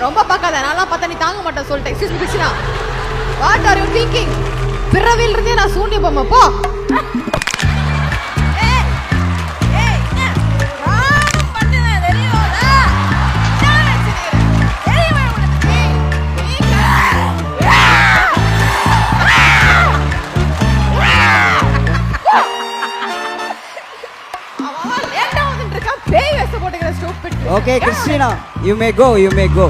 ரொம்ப பார்க்காத, நான்லாம் பார்த்தா நீ தாங்க மாட்டேன் சொல்லிட்டேன். Excuse me Krishna, what are you thinking? பிறவில இருந்தே நான் சூன்ய பொம்மை போ. Okay, Christina, you may go, you may go.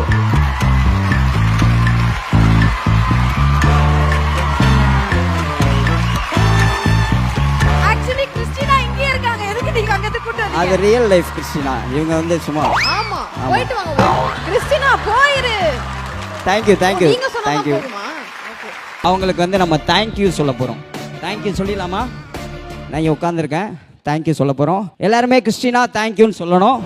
Actually, Christina இங்க இருக்காங்க. எதுக்கு நீங்க அங்க கூட்டி வந்தீங்க? அது ரியல் லைஃப் கிறிஸ்டினா. இவங்க வந்து சும்மா. ஆமா. போயிட்டு வாங்க. கிறிஸ்டினா போயிரு. Thank you, thank you. நீங்க சொன்னா போதுமா? ஓகே. அவங்களுக்கு வந்து நம்ம thank you சொல்ல போறோம். Thank you சொல்லிடலாமா? நான் இங்க உட்கார்ந்திருக்கேன். Thank you சொல்ல போறோம். எல்லாரும் கிறிஸ்டினா thank you ன்னு சொல்லணும்.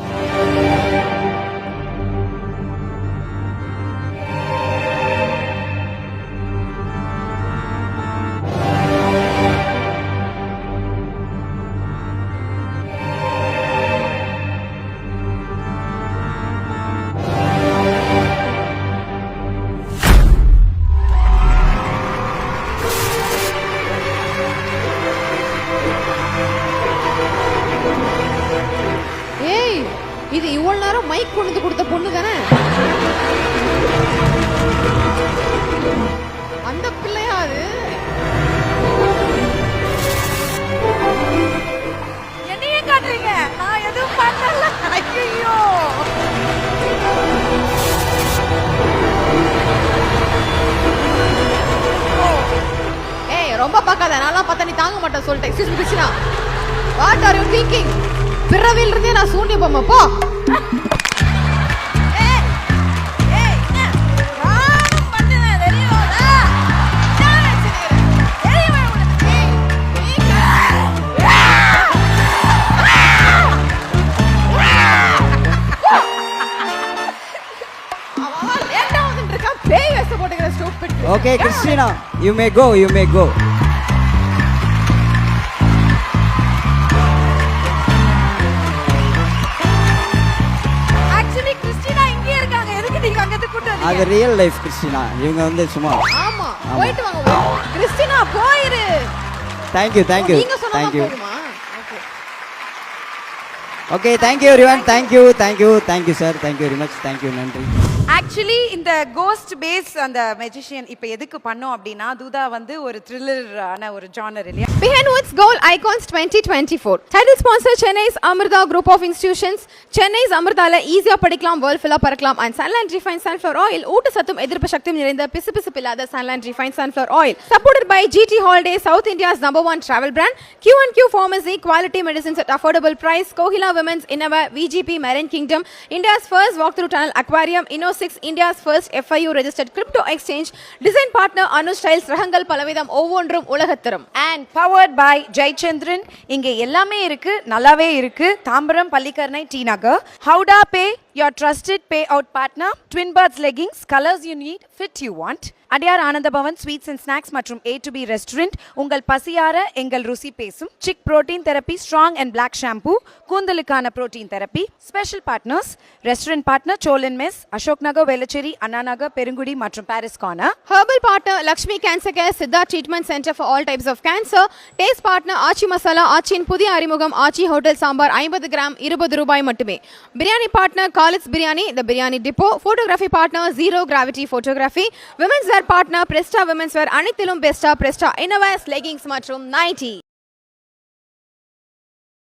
இது இவ்வளவு நேரம் மைக் கொண்டு கொடுத்த பொண்ணு தானே? அந்த பிள்ளையா அது? என்னையே காட்டுறீங்க, நான் எதுவும் பண்ணல. ஐயோ, ரொம்ப பார்க்காத, நான்லாம் பார்த்தா நீ தாங்க மாட்டேன் சொல்லிட்டேன். Excuse me Krishna, what are you thinking? பிறவில இருந்தே நான் சூன்ய பொம்மை போ. Okay, Christina, you may go, you may go. Actually, Christina இங்க இருக்காங்க. எதுக்கு நீங்க அங்க கூட்டி வந்தீங்க? அது ரியல் லைஃப் கிறிஸ்டினா. இவங்க வந்து சும்மா. ஆமா. போயிட்டு வாங்க. கிறிஸ்டினா போயிரு. Thank you, thank you. நீங்க சொன்னா போதுமா? Okay. Okay, thank you everyone. Thank you, thank you, thank you sir. Thank you very much. Thank you, நன்றி. ஆக்சுவலி இந்த கோஸ்ட் பேஸ் அந்த மெஜிஷியன் இப்போ எதுக்கு பண்ணோம் அப்படின்னா, தூதா வந்து ஒரு த்ரில்லர் ஆன ஒரு ஜானர் இல்லையா? Behind Woods Gold Icons 2024 title sponsor Chennai's Amrita Group of Institutions. Chennai's Amritaல ஈஸியா படிக்கலாம், வேர்ல்ட் ஃபுல்லா பறக்கலாம். and Sunland Refined Sunflower Oil ஊட்டச்சத்தும் எதிர்ப்பு சக்தியும் நிறைந்த பிசுபிசுப்பில்லாத Sunland Refined Sunflower Oil supported by GT Holidays, South India's #1 travel brand. Q&Q Pharmacy, quality medicines at affordable price. Kohila Women's Innova, VGP Marine Kingdom, India's first walk-through tunnel aquarium, Inno6, India's first FIU registered crypto exchange. Design partner Anu Styles, ரகங்கள் பலவிதம் ஒவ்வொன்றும் உலகத்தரம். and powered by Jayachandran. இங்க எல்லாமே இருக்கு, நல்லாவே இருக்கு. Tambaram, Pallikaranai, T Nagar. Howda Pay, your trusted payout partner. Twin Birds leggings, colors you need, fit you want. Adyar Ananda Bhavan sweets and snacks மற்றும் A to B restaurant. உங்கள் பசியார எங்கள் ருசி பேசும். Chik protein therapy, strong and black shampoo, கூந்தலுக்கான protein therapy. Special partners restaurant partner Solan mess, Ashok Nagar, Velachery, Anna Nagar, Perungudi மற்றும் Parry's Corner. Herbal partner Lakshmi cancer care, siddha treatment center for all types of cancer. Taste partner Aachi masala, ஆச்சியின் புதிய அறிமுகம் ஆச்சி ஹோட்டல் சாம்பார் 50 கிராம் ₹20 மட்டுமே. Biryani partner Khalid's biryani, the biryani depot. Photography partner zero gravity photography. Women's wear partner Presta women's wear, அனைத்திலும் பெஸ்டா பிரஸ்டா இன்னோவேஸ் leggings மற்றும் nightie.